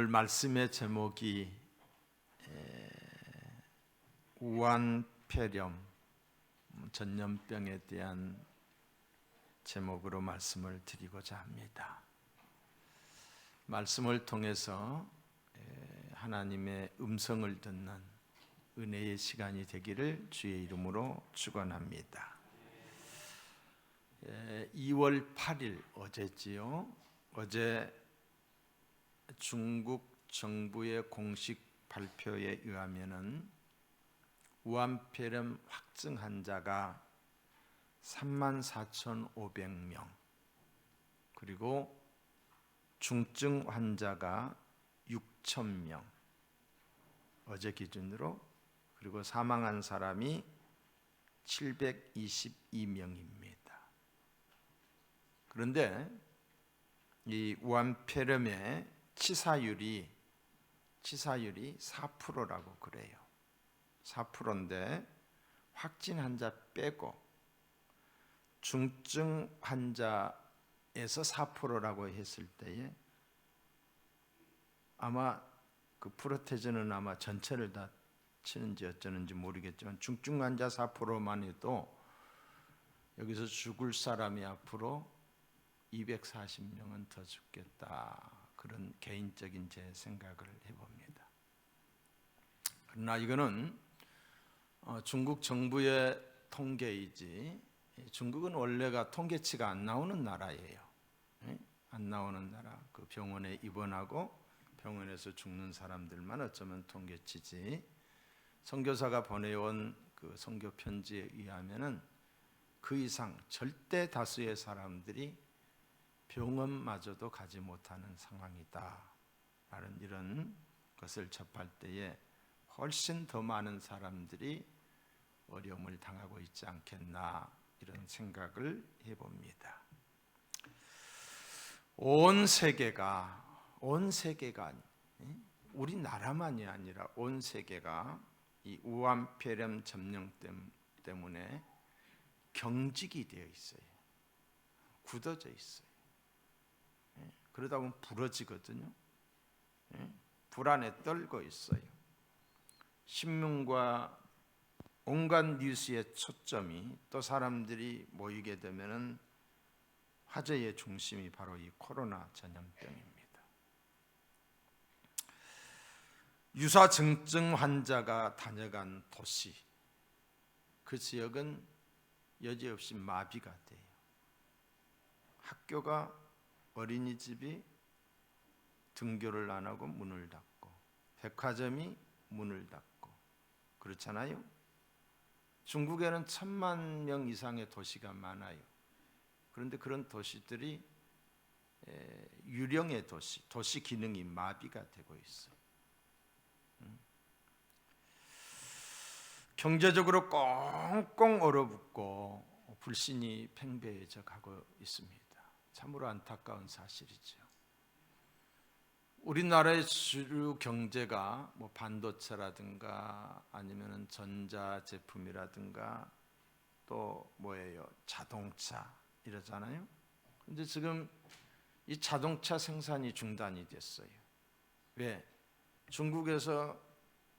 오늘 말씀의 제목이 우한폐렴, 전염병에 대한 제목으로 말씀을 드리고자 합니다. 말씀을 통해서 하나님의 음성을 듣는 은혜의 시간이 되기를 주의 이름으로 축원합니다. 2월 8일 어제지요. 어제 중국 정부의 공식 발표에 의하면은 우한폐렴 확증 환자가 34,500명, 그리고 중증 환자가 6,000명, 어제 기준으로, 그리고 사망한 사람이 722명입니다. 그런데 이 우한폐렴의 치사율이 4%라고 그래요. 4%인데 확진 환자 빼고 중증 환자에서 4%라고 했을 때에 아마 그 프로테즈는 아마 전체를 다 치는지 어쩌는지 모르겠지만 중증 환자 4%만 해도 여기서 죽을 사람이 앞으로 240명은 더 죽겠다, 그런 개인적인 제 생각을 해봅니다. 그러나 이거는 중국 정부의 통계이지, 중국은 원래가 통계치가 안 나오는 나라예요. 안 나오는 나라. 그 병원에 입원하고 병원에서 죽는 사람들만 어쩌면 통계치지, 선교사가 보내온 그 선교 편지에 의하면은 그 이상 절대 다수의 사람들이 병원마저도 가지 못하는 상황이다 라는 이런 것을 접할 때에 훨씬 더 많은 사람들이 어려움을 당하고 있지 않겠나, 이런 생각을 해봅니다. 온 세계가 우리나라만이 아니라 온 세계가 이 우한폐렴 점령 때문에 경직이 되어 있어요. 굳어져 있어요. 그러다 보면 부러지거든요. 불안에 떨고 있어요. 신문과 온갖 뉴스의 초점이, 또 사람들이 모이게 되면은 화제의 중심이 바로 이 코로나 전염병입니다. 유사 증증 환자가 다녀간 도시, 그 지역은 여지없이 마비가 돼요. 학교가, 어린이집이 등교를 안 하고 문을 닫고, 백화점이 문을 닫고, 그렇잖아요. 중국에는 1,000만 명 이상의 도시가 많아요. 그런데 그런 도시들이 유령의 도시 기능이 마비가 되고 있어요. 경제적으로 꽁꽁 얼어붙고 불신이 팽배해져 가고 있습니다. 참으로 안타까운 사실이죠. 우리나라의 주류 경제가 뭐 반도체라든가 아니면 전자 제품이라든가 또 뭐예요, 자동차 이러잖아요. 근데 지금 이 자동차 생산이 중단이 됐어요. 왜? 중국에서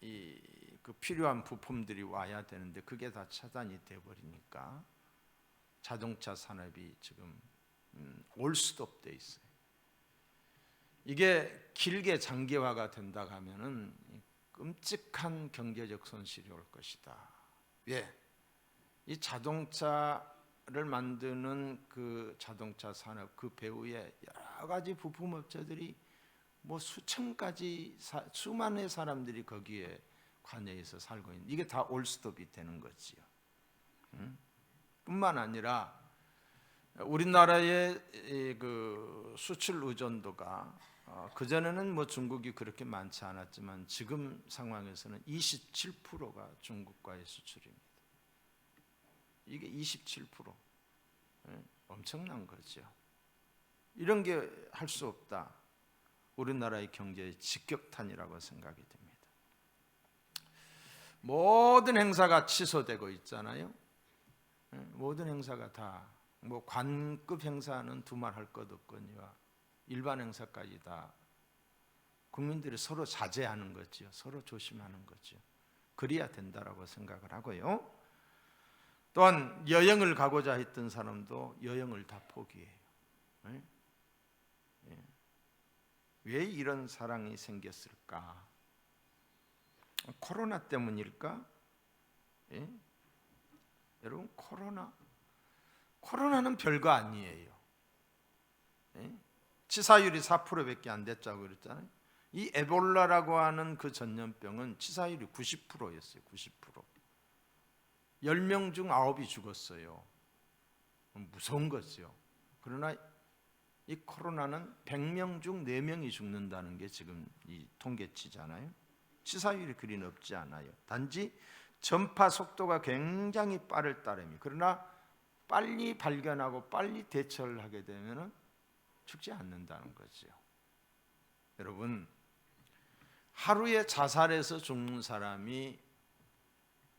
그 필요한 부품들이 와야 되는데 그게 다 차단이 돼 버리니까 자동차 산업이 지금 올 수도 돼 있어요. 이게 길게 장기화가 된다 하면은 끔찍한 경제적 손실이 올 것이다. 왜? 이 자동차를 만드는 그 자동차 산업, 그 배후에 여러 가지 부품 업체들이 뭐 수만의 사람들이 거기에 관여해서 살고 있는, 이게 다 올스톱이 되는 거지요. 뿐만 아니라 우리나라의 그 수출 의존도가 그전에는 뭐 중국이 그렇게 많지 않았지만 지금 상황에서는 27%가 중국과의 수출입니다. 이게 27%, 엄청난 거죠. 이런 게 할 수 없다. 우리나라의 경제의 직격탄이라고 생각이 됩니다. 모든 행사가 취소되고 있잖아요. 모든 행사가 다, 뭐 관급 행사는 두말 할 것 없거니와 일반 행사까지 다 국민들이 서로 자제하는 거죠. 서로 조심하는 거죠. 그래야 된다라고 생각을 하고요. 또한 여행을 가고자 했던 사람도 여행을 다 포기해요. 네? 왜 이런 상황이 생겼을까? 코로나 때문일까? 예? 여러분, 코로나는 별거 아니에요. 예? 치사율이 4%밖에 안 됐다고 그랬잖아요. 이 에볼라라고 하는 그 전염병은 치사율이 90%였어요. 90%. 10명 중 9이 죽었어요. 무서운 거죠. 그러나 이 코로나는 100명 중 4명이 죽는다는 게 지금 이 통계치잖아요. 치사율이 그리 높지 않아요. 단지 전파 속도가 굉장히 빠를 따름이. 그러나 빨리 발견하고 빨리 대처를 하게 되면 죽지 않는다는 거죠. 여러분, 하루에 자살해서 죽는 사람이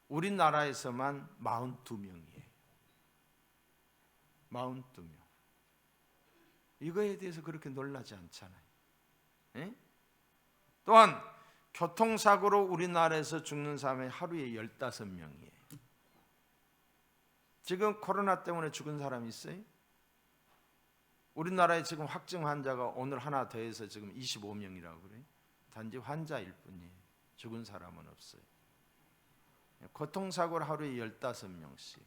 우리나라에서만 42명이에요. 42명. 이거에 대해서 그렇게 놀라지 않잖아요. 예? 또한 교통사고로 우리나라에서 죽는 사람이 하루에 15명이에요. 지금 코로나 때문에 죽은 사람이 있어요? 우리나라에 지금 확진 환자가 오늘 하나 더해서 지금 25명이라고 그래요. 단지 환자일 뿐이에요. 죽은 사람은 없어요. 교통사고를 하루에 15명씩.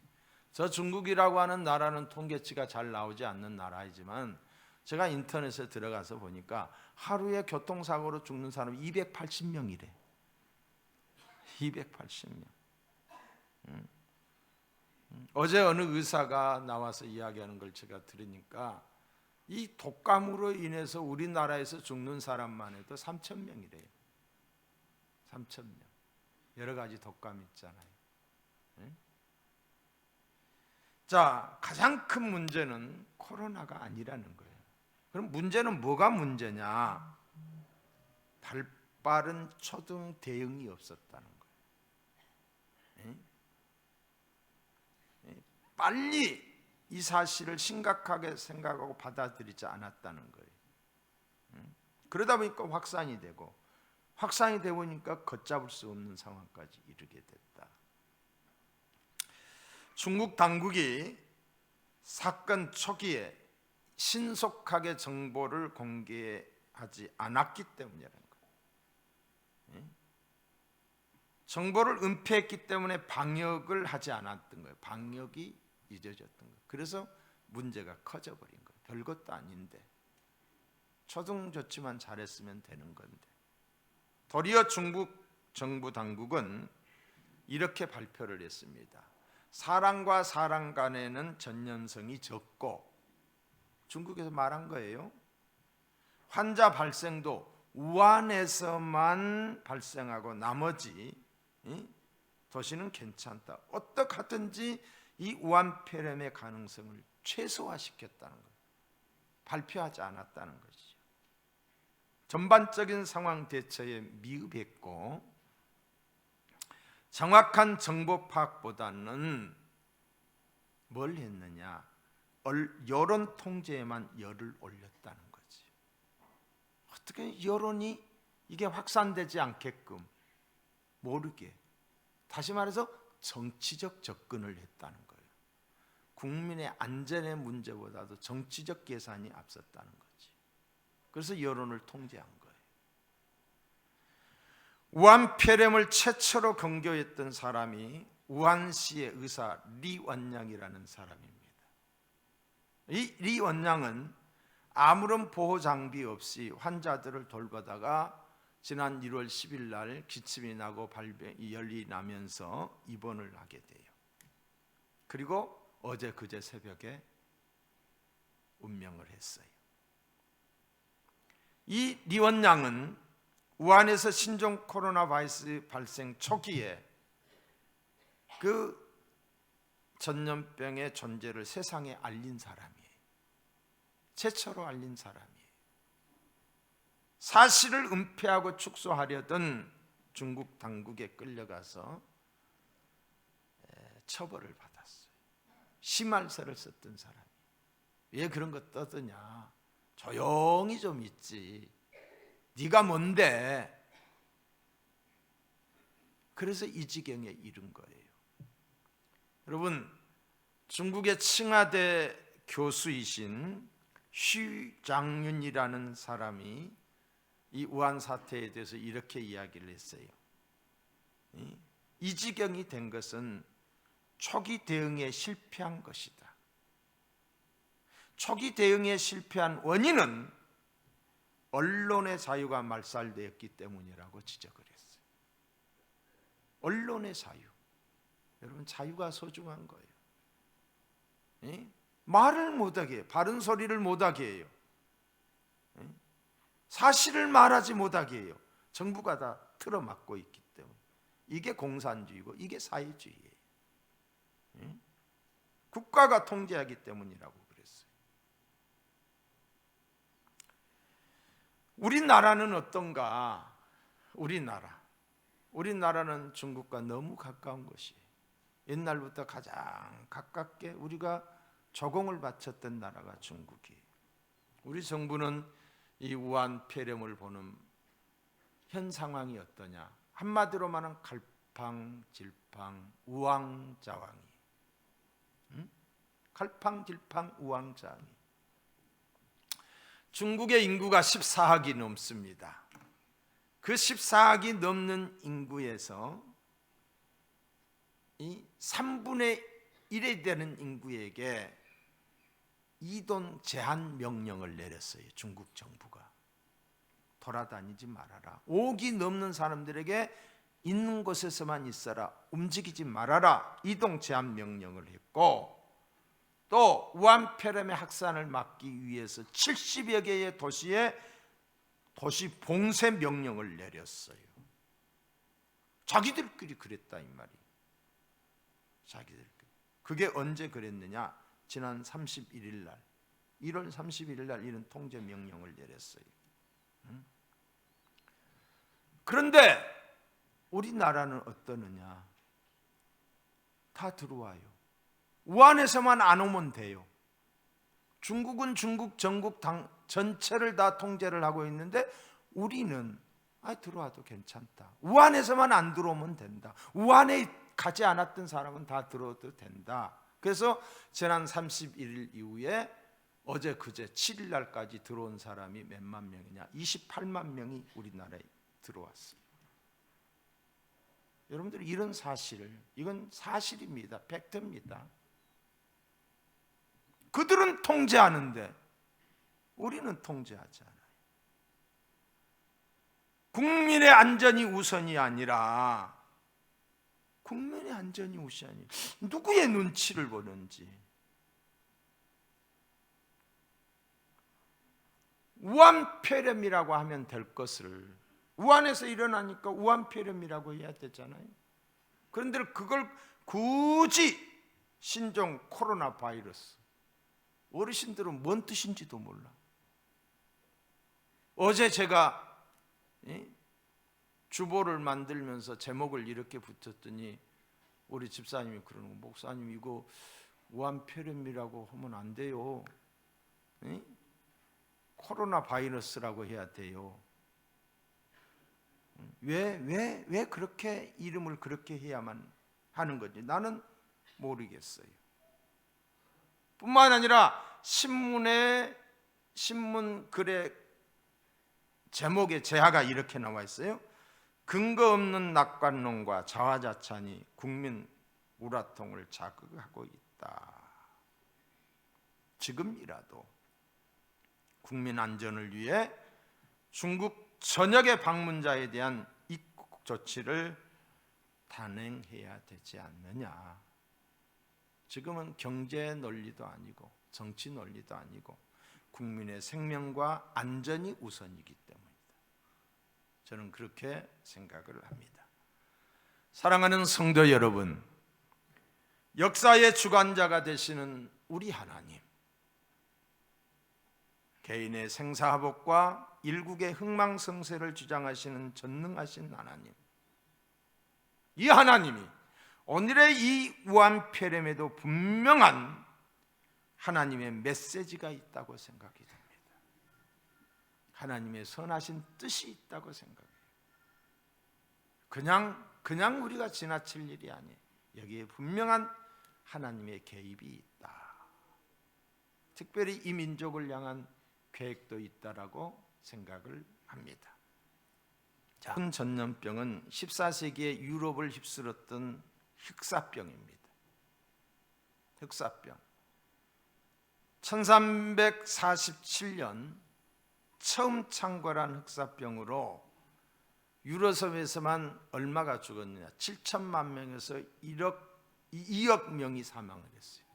저 중국이라고 하는 나라는 통계치가 잘 나오지 않는 나라이지만 제가 인터넷에 들어가서 보니까 하루에 교통사고로 죽는 사람이 280명이래. 280명. 어제 어느 의사가 나와서 이야기하는 걸 제가 들으니까 이 독감으로 인해서 우리나라에서 죽는 사람만 해도 3,000명이래요. 3,000명. 여러 가지 독감 있잖아요. 자, 가장 큰 문제는 코로나가 아니라는 거예요. 그럼 문제는 뭐가 문제냐? 발빠른 초등 대응이 없었다는 거예요. 빨리 이 사실을 심각하게 생각하고 받아들이지 않았다는 거예요. 그러다 보니까 확산이 되고 보니까 걷잡을 수 없는 상황까지 이르게 됐다. 중국 당국이 사건 초기에 신속하게 정보를 공개하지 않았기 때문이라는 거예요. 정보를 은폐했기 때문에 방역을 하지 않았던 거예요. 방역이 잊어졌던 거예요. 그래서 문제가 커져버린 거예요. 별것도 아닌데 초등 조치만 잘했으면 되는 건데. 도리어 중국 정부 당국은 이렇게 발표를 했습니다. 사람과 사람 간에는 전염성이 적고, 중국에서 말한 거예요. 환자 발생도 우한에서만 발생하고 나머지 도시는 괜찮다. 어떻게 하든지 이 우한 폐렴의 가능성을 최소화시켰다는 거예요. 발표하지 않았다는 것이죠. 전반적인 상황 대처에 미흡했고 정확한 정보 파악보다는 뭘 했느냐? 여론 통제에만 열을 올렸다는 거지. 어떻게 여론이 이게 확산되지 않게끔 모르게, 다시 말해서 정치적 접근을 했다는 거예요. 국민의 안전의 문제보다도 정치적 계산이 앞섰다는 거지. 그래서 여론을 통제한 거예요. 우한 폐렴을 최초로 경고했던 사람이 우한시의 의사 리원양이라는 사람입니다. 이 리원양은 아무런 보호 장비 없이 환자들을 돌보다가 지난 1월 10일 날 기침이 나고 열이 나면서 입원을 하게 돼요. 그리고 어제 그제 새벽에 운명을 했어요. 이 리원양은 우한에서 신종 코로나 바이러스 발생 초기에 그 전염병의 존재를 세상에 알린 사람이에요. 최초로 알린 사람이에요. 사실을 은폐하고 축소하려던 중국 당국에 끌려가서 처벌을 받았어요. 심할서를 썼던 사람이. 왜 그런 거 떠드냐? 조용히 좀 있지. 네가 뭔데? 그래서 이 지경에 이른 거예요. 여러분, 중국의 칭화대 교수이신 슈장윤이라는 사람이 이 우한 사태에 대해서 이렇게 이야기를 했어요. 이 지경이 된 것은 초기 대응에 실패한 것이다. 초기 대응에 실패한 원인은 언론의 자유가 말살되었기 때문이라고 지적을 했어요. 언론의 자유. 여러분, 자유가 소중한 거예요. 말을 못하게 해요. 바른 소리를 못하게 해요. 사실을 말하지 못하게 해요. 정부가 다 틀어막고 있기 때문에. 이게 공산주의고 이게 사회주의예요. 국가가 통제하기 때문이라고 그랬어요. 우리나라는 어떤가? 우리나라는 중국과 너무 가까운 것이에요. 옛날부터 가장 가깝게 우리가 조공을 바쳤던 나라가 중국이에요. 우리 정부는 이 우한 폐렴을 보는 현 상황이 어떠냐? 한마디로 말하면 갈팡질팡 우왕좌왕이. 갈팡질팡 우왕좌왕이. 중국의 인구가 14억이 넘습니다. 그 14억이 넘는 인구에서 이 3분의 1이 되는 인구에게 이동 제한 명령을 내렸어요. 중국 정부가. 돌아다니지 말아라. 5억이 넘는 사람들에게 있는 곳에서만 있어라. 움직이지 말아라. 이동 제한 명령을 했고, 또 우한 폐렴의 확산을 막기 위해서 70여 개의 도시에 도시 봉쇄 명령을 내렸어요. 자기들끼리 그랬다 이 말이에요. 자기들끼리. 그게 언제 그랬느냐? 지난 31일 날, 1월 31일 날 이런 통제 명령을 내렸어요. 그런데 우리나라는 어떠느냐? 다 들어와요. 우한에서만 안 오면 돼요. 중국은 중국 전국 전체를 다 통제를 하고 있는데 우리는 들어와도 괜찮다. 우한에서만 안 들어오면 된다. 우한에 가지 않았던 사람은 다 들어와도 된다. 그래서 지난 31일 이후에 어제 그제 7일 날까지 들어온 사람이 몇만 명이냐? 28만 명이 우리나라에 들어왔습니다. 여러분들 이런 사실을, 이건 사실입니다. 팩트입니다. 그들은 통제하는데 우리는 통제하지 않아요. 국민의 안전이 우선이 아니라 국민의 안전이 우선이 누구의 눈치를 보는지. 우한 폐렴이라고 하면 될 것을 우한에서 일어나니까 우한 폐렴이라고 해야 되잖아요. 그런데 그걸 굳이 신종 코로나 바이러스, 어르신들은 뭔 뜻인지도 몰라. 어제 제가 주보를 만들면서 제목을 이렇게 붙였더니 우리 집사님이 그러는 거예요. 목사님, 이거 우한 폐렴이라고 하면 안 돼요. 코로나 바이러스라고 해야 돼요. 왜 그렇게 이름을 그렇게 해야만 하는 건지 나는 모르겠어요. 뿐만 아니라 신문 글의 제목에 제하가 이렇게 나와 있어요. 근거 없는 낙관론과 자화자찬이 국민 우라통을 자극하고 있다. 지금이라도 국민 안전을 위해 중국 전역의 방문자에 대한 입국 조치를 단행해야 되지 않느냐. 지금은 경제 논리도 아니고 정치 논리도 아니고 국민의 생명과 안전이 우선이기 때문이다. 저는 그렇게 생각을 합니다. 사랑하는 성도 여러분, 역사의 주관자가 되시는 우리 하나님, 개인의 생사화복과 일국의 흥망성쇠를 주장하시는 전능하신 하나님, 이 하나님이 오늘의 이 우한 폐렴에도 분명한 하나님의 메시지가 있다고 생각이 됩니다. 하나님의 선하신 뜻이 있다고 생각해요. 그냥 우리가 지나칠 일이 아니에요. 여기에 분명한 하나님의 개입이 있다. 특별히 이 민족을 향한 계획도 있다라고 생각을 합니다. 자, 전염병은 14세기에 유럽을 휩쓸었던 흑사병입니다. 흑사병. 1347년 처음 창궐한 흑사병으로 유럽에서만 얼마가 죽었느냐? 7천만 명에서 2억 명이 사망을 했어요.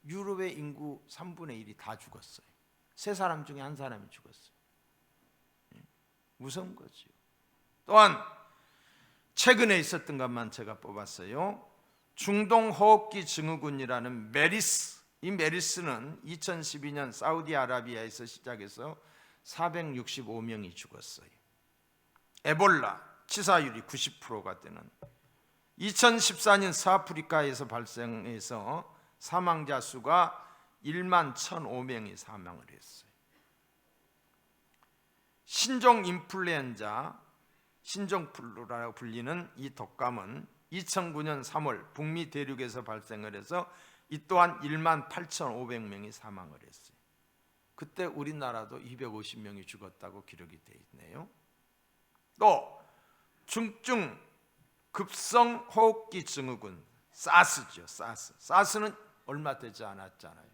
유럽의 인구 3분의 1이 다 죽었어요. 3사람 중에 1사람이 죽었어요. 무서운 거죠. 또한 최근에 있었던 것만 제가 뽑았어요. 중동 호흡기 증후군이라는 메리스. 이 메리스는 2012년 사우디아라비아에서 시작해서 465명이 죽었어요. 에볼라 치사율이 90%가 되는 2014년 서아프리카에서 발생해서 사망자 수가 1만 1,005명이 사망을 했어요. 신종 인플루엔자, 신종플루라고 불리는 이 독감은 2009년 3월 북미 대륙에서 발생을 해서 이 또한 1만 8,500명이 사망을 했어요. 그때 우리나라도 250명이 죽었다고 기록이 되어 있네요. 또 중증 급성 호흡기 증후군 사스죠. 사스는 얼마 되지 않았잖아요.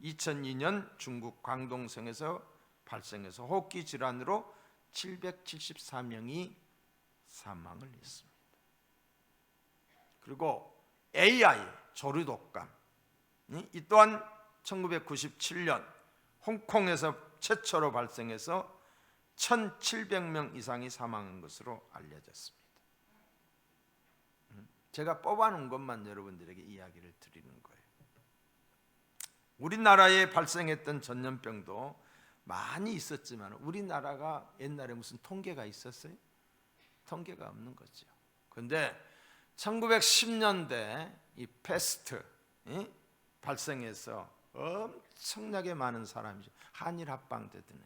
2002년 중국 광동성에서 발생해서 호흡기 질환으로 774명이 사망을 했습니다. 그리고 AI 조류독감 이 또한 1997년 홍콩에서 최초로 발생해서 1,700명 이상이 사망한 것으로 알려졌습니다. 제가 뽑아놓은 것만 여러분들에게 이야기를 드리는 거예요. 우리나라에 발생했던 전염병도 많이 있었지만 우리나라가 옛날에 무슨 통계가 있었어요? 통계가 없는 거죠. 그런데 1910년대 이 패스트 발생해서 엄청나게 많은 사람이 한일 합방되더니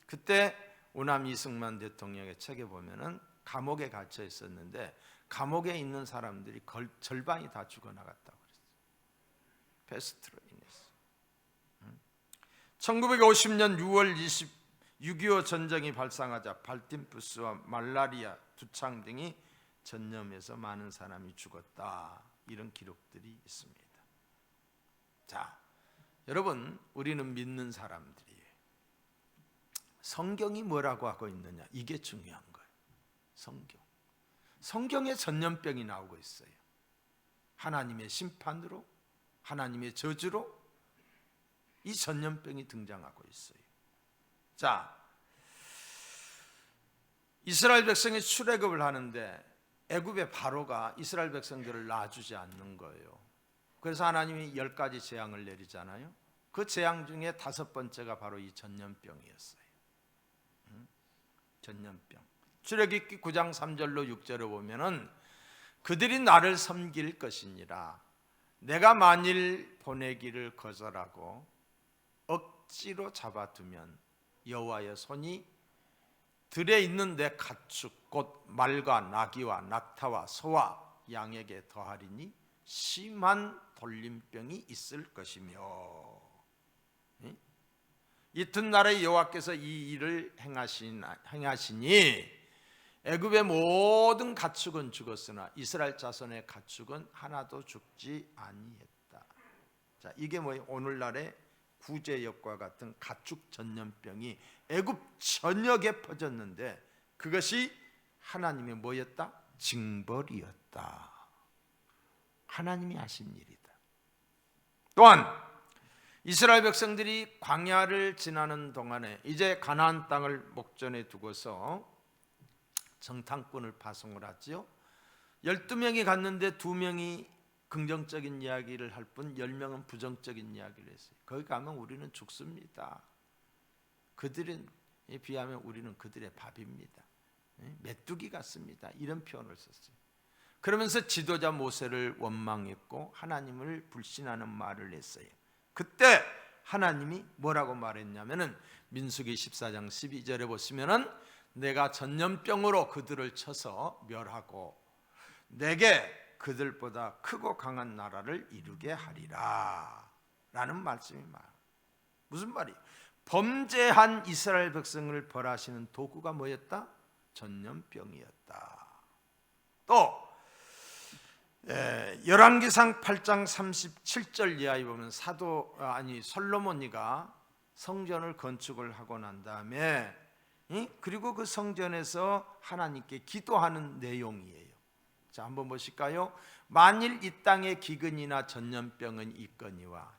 그때 우남 이승만 대통령의 책에 보면은 감옥에 갇혀 있었는데 감옥에 있는 사람들이 절반이 다 죽어나갔다고 그랬어요. 패스트로 인해서. 1950년 6월 6.25 전쟁이 발생하자 발팀푸스와 말라리아, 두창 등이 전염해서 많은 사람이 죽었다. 이런 기록들이 있습니다. 자, 여러분, 우리는 믿는 사람들이에요. 성경이 뭐라고 하고 있느냐? 이게 중요한 거예요. 성경에 전염병이 나오고 있어요. 하나님의 심판으로, 하나님의 저주로 이 전염병이 등장하고 있어요. 자, 이스라엘 백성이 출애굽을 하는데 애굽의 바로가 이스라엘 백성들을 놔주지 않는 거예요. 그래서 하나님이 10가지 재앙을 내리잖아요. 그 재앙 중에 5번째가 바로 이 전염병이었어요. 전염병. 출애굽기 9장 3절로 6절을 보면은 그들이 나를 섬길 것이니라. 내가 만일 보내기를 거절하고 억지로 잡아두면 여호와의 손이 들에 있는 내 가축 곧 말과 나귀와 낙타와 소와 양에게 더하리니 심한 돌림병이 있을 것이며 이튿날에 여호와께서 이 일을 행하시니 애굽의 모든 가축은 죽었으나 이스라엘 자손의 가축은 하나도 죽지 아니했다. 자, 이게 뭐예요? 오늘날의 구제역과 같은 가축 전염병이 애굽 전역에 퍼졌는데 그것이 하나님의 뭐였다? 징벌이었다. 하나님이 하신 일이다. 또한 이스라엘 백성들이 광야를 지나는 동안에 이제 가나안 땅을 목전에 두고서 정탐꾼을 파송을 하죠. 12명이 갔는데 2명이 긍정적인 이야기를 할 뿐 10명은 부정적인 이야기를 했어요. 거기 가면 우리는 죽습니다. 그들에 비하면 우리는 그들의 밥입니다. 메뚜기 같습니다. 이런 표현을 썼어요. 그러면서 지도자 모세를 원망했고 하나님을 불신하는 말을 했어요. 그때 하나님이 뭐라고 말했냐면은 민수기 14장 12절에 보시면은 내가 전염병으로 그들을 쳐서 멸하고 내게 그들보다 크고 강한 나라를 이루게 하리라 라는 말씀이 말이에요. 무슨 말이에요? 범죄한 이스라엘 백성을 벌하시는 도구가 뭐였다? 전염병이었다. 또 열왕기상 8장 37절 이하에 보면 솔로몬이가 성전을 건축을 하고 난 다음에 그리고 그 성전에서 하나님께 기도하는 내용이에요. 자, 한번 보실까요? 만일 이 땅에 기근이나 전염병이 있거니와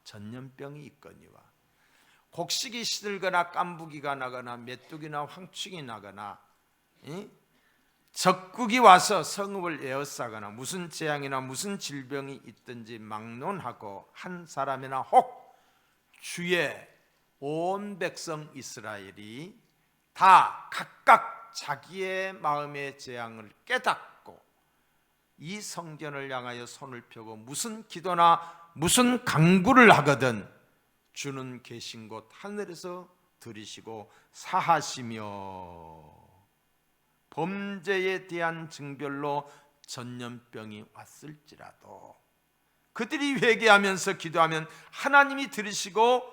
곡식이 시들거나 깐부기가 나거나 메뚜기나 황충이 나거나 적국이 와서 성읍을 에워싸거나 무슨 재앙이나 무슨 질병이 있든지 막론하고 한 사람이나 혹 주의 온 백성 이스라엘이 다 각각 자기의 마음의 재앙을 깨닫고 이 성전을 향하여 손을 펴고 무슨 기도나 무슨 간구를 하거든 주는 계신 곳 하늘에서 들으시고 사하시며 범죄에 대한 징별로 전염병이 왔을지라도 그들이 회개하면서 기도하면 하나님이 들으시고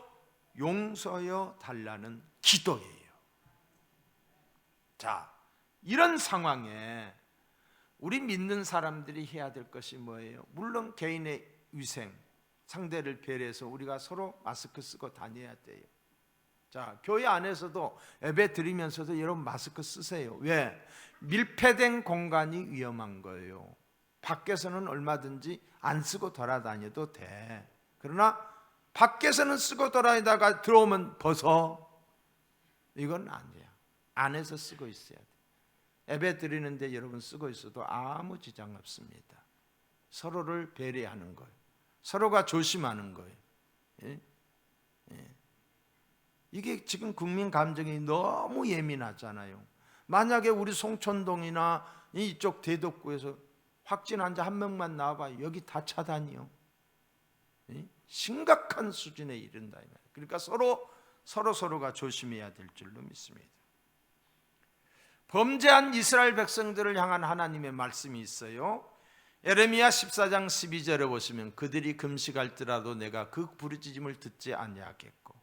용서하여 달라는 기도예요. 자, 이런 상황에 우리 믿는 사람들이 해야 될 것이 뭐예요? 물론 개인의 위생, 상대를 배려해서 우리가 서로 마스크 쓰고 다녀야 돼요. 자, 교회 안에서도 예배 드리면서도 여러분 마스크 쓰세요. 왜? 밀폐된 공간이 위험한 거예요. 밖에서는 얼마든지 안 쓰고 돌아다녀도 돼. 그러나 밖에서는 쓰고 돌아다니다가 들어오면 벗어. 이건 안 돼요. 안에서 쓰고 있어야 돼. 예배 드리는데 여러분 쓰고 있어도 아무 지장 없습니다. 서로를 배려하는 거예요. 서로가 조심하는 거예요. 예? 예. 이게 지금 국민 감정이 너무 예민하잖아요. 만약에 우리 송천동이나 이쪽 대덕구에서 확진 환자 한 명만 나와봐요. 여기 다 차단이요. 예? 심각한 수준에 이른다. 그러니까 서로가 조심해야 될 줄로 믿습니다. 범죄한 이스라엘 백성들을 향한 하나님의 말씀이 있어요. 에레미야 14장 12절에 보시면 그들이 금식할지라도 내가 그 부르짖음을 듣지 아니하겠고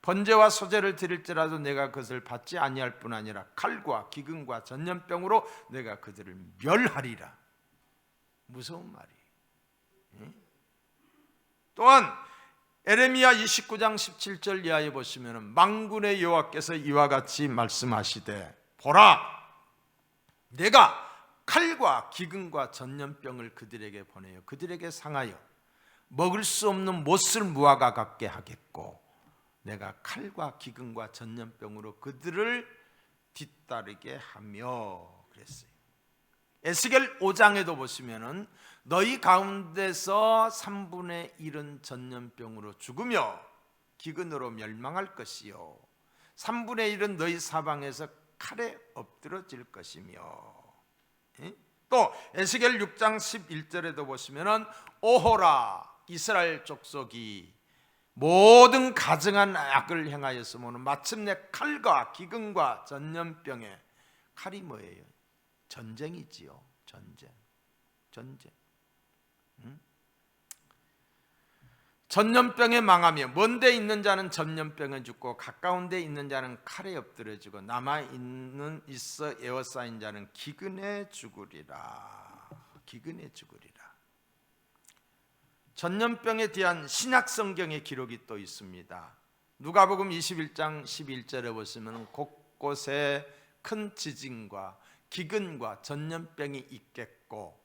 번제와 소제를 드릴지라도 내가 그것을 받지 아니할 뿐 아니라 칼과 기근과 전염병으로 내가 그들을 멸하리라. 무서운 말이에요. 또한 에레미야 29장 17절 이하에 보시면 만군의 여호와께서 이와 같이 말씀하시되 보라, 내가 칼과 기근과 전염병을 그들에게 보내요. 그들에게 상하여 먹을 수 없는 못을 무화과 같게 하겠고 내가 칼과 기근과 전염병으로 그들을 뒤따르게 하며 그랬어요. 에스겔 5장에도 보시면은 너희 가운데서 3분의 1은 전염병으로 죽으며 기근으로 멸망할 것이요 3분의 1은 너희 사방에서 칼에 엎드러질 것이며 또 에스겔 6장 11절에도 보시면은 오호라 이스라엘 족속이 모든 가증한 악을 행하였으므로 마침내 칼과 기근과 전염병에 칼이 뭐예요? 전쟁이지요. 전쟁. 전염병에 망하며 먼데 있는 자는 전염병에 죽고 가까운 데 있는 자는 칼에 엎드려지고 남아있는 있어 에워싸인 자는 기근에 죽으리라. 전염병에 대한 신약 성경의 기록이 또 있습니다. 누가복음 21장 11절에 보시면 곳곳에 큰 지진과 기근과 전염병이 있겠고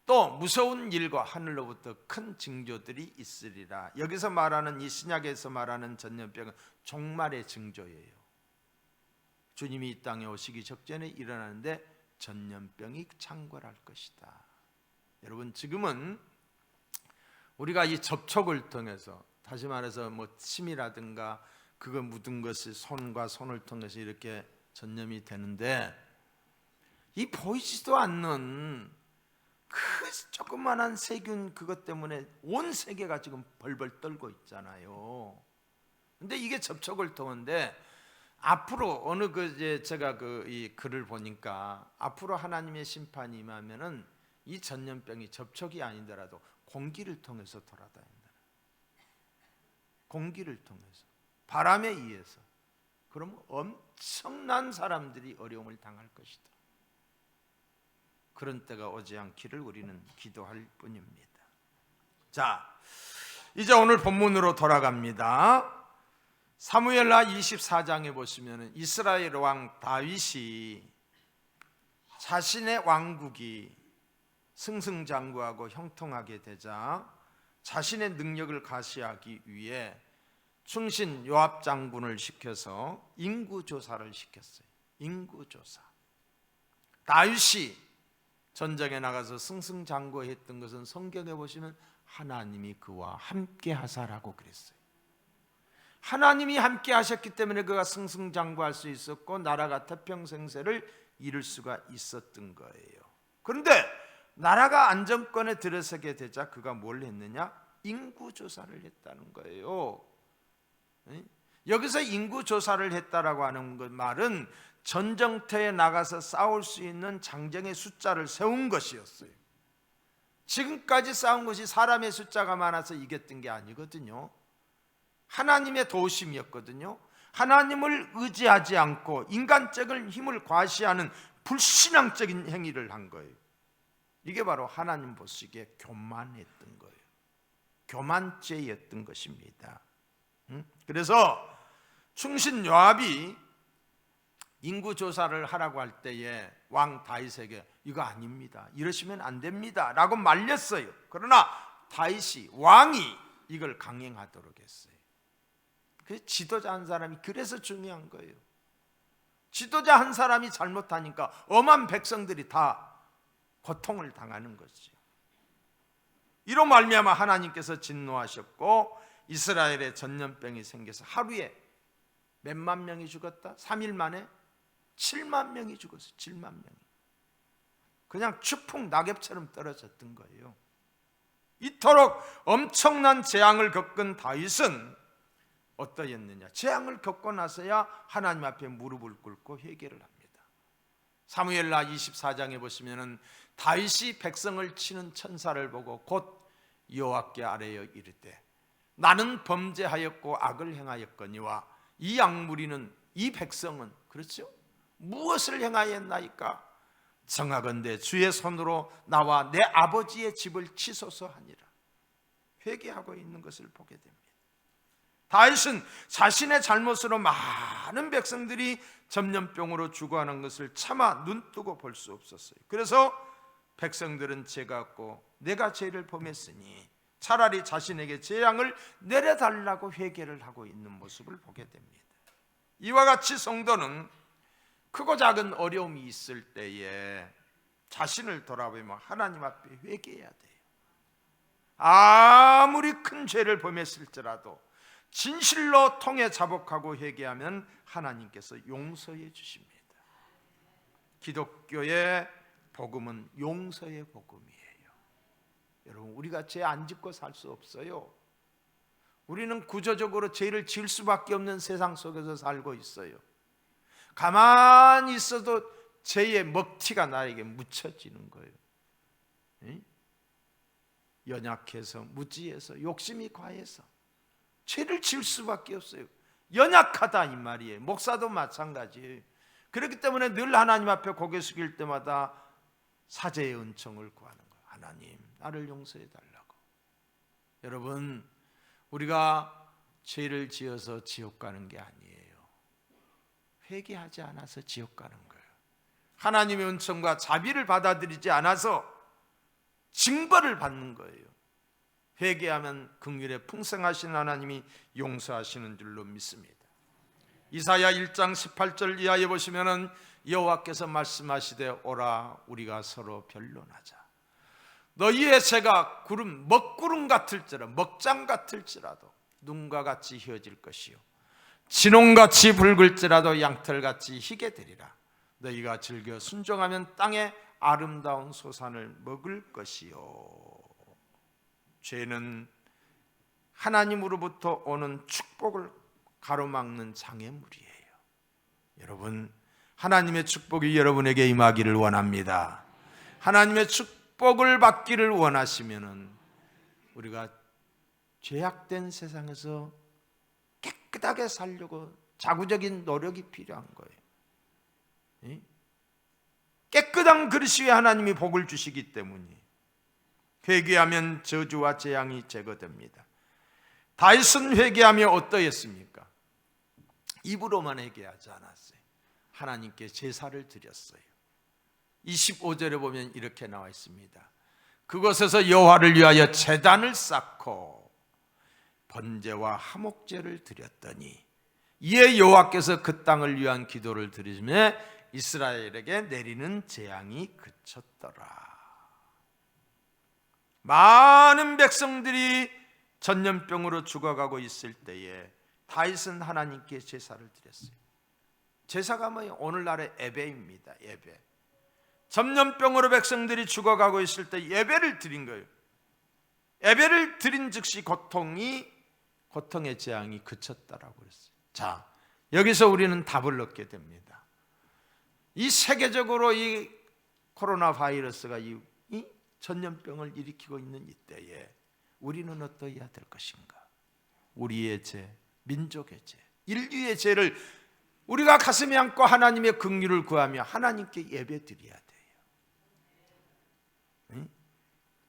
또 무서운 일과 하늘로부터 큰 징조들이 있으리라. 여기서 말하는 이 신약에서 말하는 전염병은 종말의 징조예요. 주님이 이 땅에 오시기 직전에 일어나는데 전염병이 창궐할 것이다. 여러분 지금은 우리가 이 접촉을 통해서 다시 말해서 뭐 침이라든가 그거 묻은 것이 손과 손을 통해서 이렇게 전염이 되는데 이 보이지도 않는 그 조그만한 세균 그것 때문에 온 세계가 지금 벌벌 떨고 있잖아요. 근데 이게 접촉을 통한데 앞으로 어느 제가 이 글을 보니까 앞으로 하나님의 심판이 임하면은 이 전염병이 접촉이 아니더라도 공기를 통해서 돌아다닌다. 공기를 통해서, 바람에 의해서. 그러면 엄청난 사람들이 어려움을 당할 것이다. 그런 때가 오지 않기를 우리는 기도할 뿐입니다. 자, 이제 오늘 본문으로 돌아갑니다. 사무엘하 24장에 보시면 이스라엘 왕 다윗이 자신의 왕국이 승승장구하고 형통하게 되자 자신의 능력을 가시하기 위해 충신 요압 장군을 시켜서 인구조사를 시켰어요. 인구조사. 다윗이 전쟁에 나가서 승승장구했던 것은 성경에 보시면 하나님이 그와 함께 하사라고 그랬어요. 하나님이 함께 하셨기 때문에 그가 승승장구할 수 있었고 나라가 태평생세를 이룰 수가 있었던 거예요. 그런데 나라가 안정권에 들어서게 되자 그가 뭘 했느냐? 인구조사를 했다는 거예요. 여기서 인구조사를 했다라고 하는 말은 전쟁터에 나가서 싸울 수 있는 장정의 숫자를 세운 것이었어요. 지금까지 싸운 것이 사람의 숫자가 많아서 이겼던 게 아니거든요. 하나님의 도우심이었거든요. 하나님을 의지하지 않고 인간적인 힘을 과시하는 불신앙적인 행위를 한 거예요. 이게 바로 하나님 보시기에 교만했던 거예요. 교만죄였던 것입니다. 그래서 충신 요압이 인구조사를 하라고 할 때에 왕 다윗에게 이거 아닙니다, 이러시면 안 됩니다 라고 말렸어요. 그러나 다윗이, 왕이 이걸 강행하도록 했어요. 그 지도자 한 사람이 그래서 중요한 거예요. 지도자 한 사람이 잘못하니까 엄한 백성들이 다 고통을 당하는 것이죠. 이로 말미암아 하나님께서 진노하셨고 이스라엘에 전염병이 생겨서 하루에 몇만 명이 죽었다? 3일 만에 7만 명이 죽었어요. 7만 명이. 그냥 추풍 낙엽처럼 떨어졌던 거예요. 이토록 엄청난 재앙을 겪은 다윗은 어떠했느냐? 재앙을 겪고 나서야 하나님 앞에 무릎을 꿇고 회개를 합니다. 사무엘하 24장에 보시면은 다윗이 백성을 치는 천사를 보고 곧 여호와께 아뢰어 이르되 나는 범죄하였고 악을 행하였거니와 이 악무리는, 이 백성은, 그렇죠? 무엇을 행하였나이까? 정하건대 주의 손으로 나와 내 아버지의 집을 치소서 하니라. 회개하고 있는 것을 보게 됩니다. 다윗은 자신의 잘못으로 많은 백성들이 전염병으로 죽어가는 것을 차마 눈뜨고 볼 수 없었어요. 그래서 백성들은 죄가 없고 내가 죄를 범했으니 차라리 자신에게 재앙을 내려달라고 회개를 하고 있는 모습을 보게 됩니다. 이와 같이 성도는 크고 작은 어려움이 있을 때에 자신을 돌아보며 하나님 앞에 회개해야 돼요. 아무리 큰 죄를 범했을지라도 진실로 통해 자복하고 회개하면 하나님께서 용서해 주십니다. 기독교의 복음은 용서의 복음이에요. 여러분, 우리가 죄 안 짓고 살 수 없어요. 우리는 구조적으로 죄를 지을 수밖에 없는 세상 속에서 살고 있어요. 가만히 있어도 죄의 먹튀가 나에게 묻혀지는 거예요. 연약해서, 무지해서, 욕심이 과해서 죄를 지을 수밖에 없어요. 연약하다 이 말이에요. 목사도 마찬가지예요. 그렇기 때문에 늘 하나님 앞에 고개 숙일 때마다 사죄의 은총을 구하는 거예요. 하나님, 나를 용서해 달라고. 여러분, 우리가 죄를 지어서 지옥 가는 게 아니에요. 회개하지 않아서 지옥 가는 거예요. 하나님의 은총과 자비를 받아들이지 않아서 징벌을 받는 거예요. 회개하면 긍휼에 풍성하신 하나님이 용서하시는 줄로 믿습니다. 이사야 1장 18절 이하에 보시면은 여호와께서 말씀하시되 오라 우리가 서로 변론하자. 너희의 죄가 구름 먹구름 같을지라도, 먹장 같을지라도 눈과 같이 희어질 것이요 진홍같이 붉을지라도 양털같이 희게 되리라. 너희가 즐겨 순종하면 땅에 아름다운 소산을 먹을 것이요. 죄는 하나님으로부터 오는 축복을 가로막는 장애물이에요. 여러분, 하나님의 축복이 여러분에게 임하기를 원합니다. 하나님의 축복을 받기를 원하시면은 우리가 죄악된 세상에서 깨끗하게 살려고 자구적인 노력이 필요한 거예요. 깨끗한 그릇 위에 하나님이 복을 주시기 때문에 회개하면 저주와 재앙이 제거됩니다. 다윗은 회개하며 어떠했습니까? 입으로만 회개하지 않았어요. 하나님께 제사를 드렸어요. 25절에 보면 이렇게 나와 있습니다. 그곳에서 여호와를 위하여 제단을 쌓고 번제와 화목제를 드렸더니 이에 여호와께서 그 땅을 위한 기도를 들으시며 이스라엘에게 내리는 재앙이 그쳤더라. 많은 백성들이 전염병으로 죽어가고 있을 때에 다윗은 하나님께 제사를 드렸어요. 제사가 뭐예요? 오늘날의 예배입니다. 예배. 전염병으로 백성들이 죽어가고 있을 때 예배를 드린 거예요. 예배를 드린 즉시 고통의 재앙이 그쳤다라고 그랬어요. 자, 여기서 우리는 답을 얻게 됩니다. 이 세계적으로 이 코로나 바이러스가 이 전염병을 일으키고 있는 이때에 우리는 어떠해야 될 것인가? 우리의 죄, 민족의 죄, 인류의 죄를 우리가 가슴에 안고 하나님의 긍휼을 구하며 하나님께 예배드려야 돼요.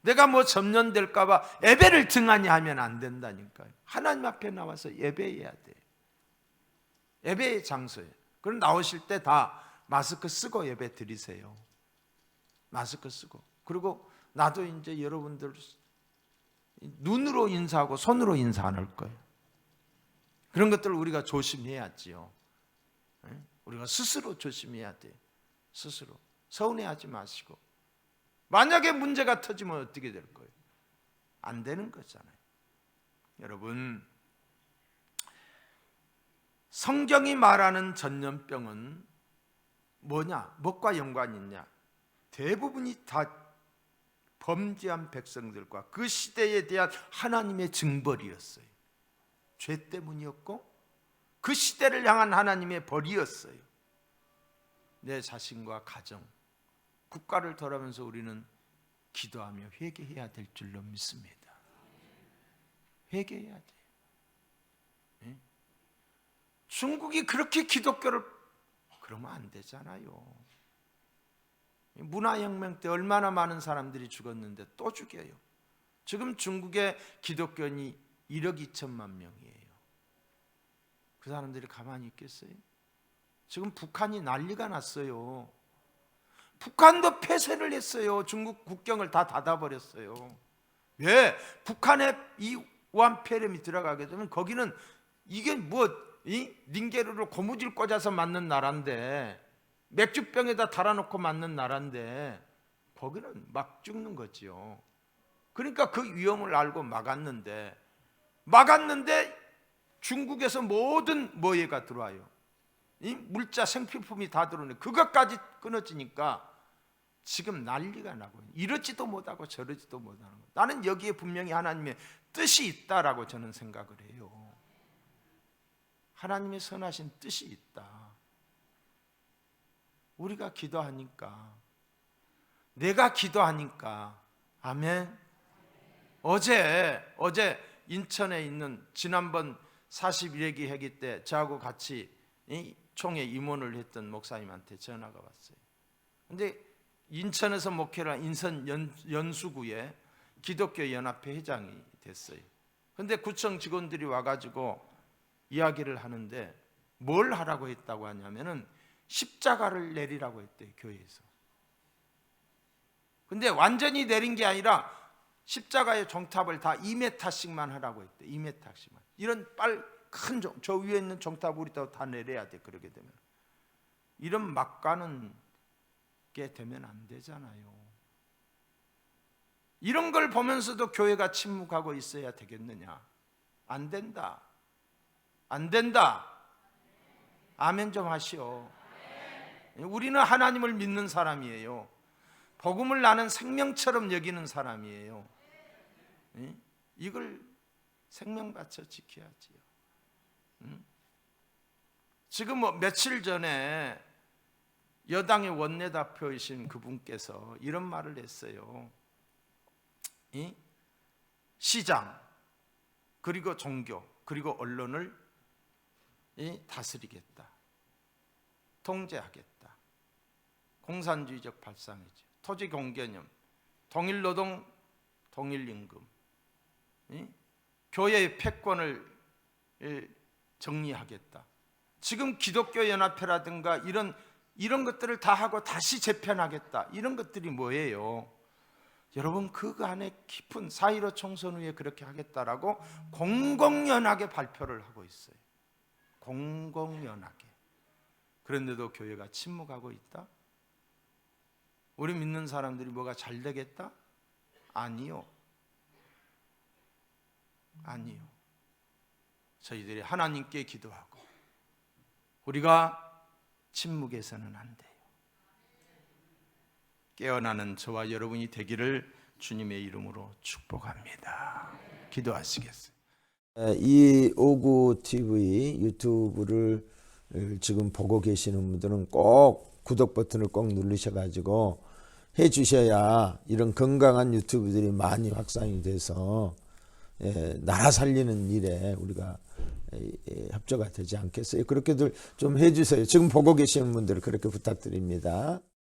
내가 뭐 점령될까 봐 예배를 등한히 하면 안 된다니까요. 하나님 앞에 나와서 예배해야 돼요. 예배의 장소예요. 그럼 나오실 때 다 마스크 쓰고 예배 드리세요. 마스크 쓰고. 그리고 나도 이제 여러분들 눈으로 인사하고 손으로 인사 안 할 거예요. 그런 것들을 우리가 조심해야지요. 우리가 스스로 조심해야 돼요. 스스로. 서운해하지 마시고. 만약에 문제가 터지면 어떻게 될 거예요? 안 되는 거잖아요. 여러분, 성경이 말하는 전염병은 뭐냐? 뭐과 연관이 있냐? 대부분이 다 범죄한 백성들과 그 시대에 대한 하나님의 징벌이었어요. 죄 때문이었고 그 시대를 향한 하나님의 벌이었어요. 내 자신과 가정, 국가를 돌아보면서 우리는 기도하며 회개해야 될 줄로 믿습니다. 회개해야 돼요. 중국이 그렇게 기독교를 그러면 안 되잖아요. 문화혁명 때 얼마나 많은 사람들이 죽었는데 또 죽여요. 지금 중국의 기독교인이 1억 2천만 명이에요. 그 사람들이 가만히 있겠어요? 지금 북한이 난리가 났어요. 북한도 폐쇄를 했어요. 중국 국경을 다 닫아버렸어요. 왜? 북한에 이 우한폐렴이 들어가게 되면 거기는 이게 닌게르로 고무줄 꽂아서 맞는 나라인데 맥주병에다 달아놓고 맞는 나라인데 거기는 막 죽는 거지요. 그러니까 그 위험을 알고 막았는데 중국에서 모든 뭐예가 들어와요. 이 물자 생필품이 다 들어오네. 그것까지 끊어지니까 지금 난리가 나고 이러지도 못하고 저러지도 못하는 거예요. 나는 여기에 분명히 하나님의 뜻이 있다라고 저는 생각을 해요. 하나님의 선하신 뜻이 있다. 우리가 기도하니까, 내가 기도하니까, 아멘. 어제 인천에 있는 지난번 41회기 회기 때 저하고 같이 총회 임원을 했던 목사님한테 전화가 왔어요. 근데 인천에서 목회를 한 인천 연수구에 기독교 연합회 회장이 됐어요. 근데 구청 직원들이 와가지고 이야기를 하는데 뭘 하라고 했다고 하냐면은 십자가를 내리라고 했대요, 교회에서. 근데 완전히 내린 게 아니라 십자가의 종탑을 다 2m씩만 하라고 했대. 2m씩만. 이런 큰 저 위에 있는 종탑 우리 다 내려야 돼. 그러게 되면 이런 막 가는 게 되면 안 되잖아요. 이런 걸 보면서도 교회가 침묵하고 있어야 되겠느냐? 안 된다. 안 된다. 아멘 좀 하시오. 우리는 하나님을 믿는 사람이에요. 복음을 나는 생명처럼 여기는 사람이에요. 이걸 생명 바쳐 지켜야지요. 지금 뭐 며칠 전에 여당의 원내대표이신 그분께서 이런 말을 했어요. 이 시장 그리고 종교 그리고 언론을 다스리겠다, 통제하겠다. 공산주의적 발상이죠. 토지 공개념, 동일노동, 동일임금, 교회의 패권을 정리하겠다. 지금 기독교연합회라든가 이런 것들을 다 하고 다시 재편하겠다. 이런 것들이 뭐예요? 여러분, 그 안에 깊은 4.15 총선 후에 그렇게 하겠다라고 공공연하게 발표를 하고 있어요. 공공연하게. 그런데도 교회가 침묵하고 있다? 우리 믿는 사람들이 뭐가 잘 되겠다? 아니요. 아니요. 저희들이 하나님께 기도하고 우리가 침묵해서는 안 돼요. 깨어나는 저와 여러분이 되기를 주님의 이름으로 축복합니다. 기도하시겠어요? 이 오구 TV 유튜브를 지금 보고 계시는 분들은 꼭 구독 버튼을 꼭 누르셔가지고 해주셔야 이런 건강한 유튜브들이 많이 확산이 돼서 나라 살리는 일에 우리가 협조가 되지 않겠어요? 그렇게들 좀 해주세요. 지금 보고 계시는 분들 그렇게 부탁드립니다.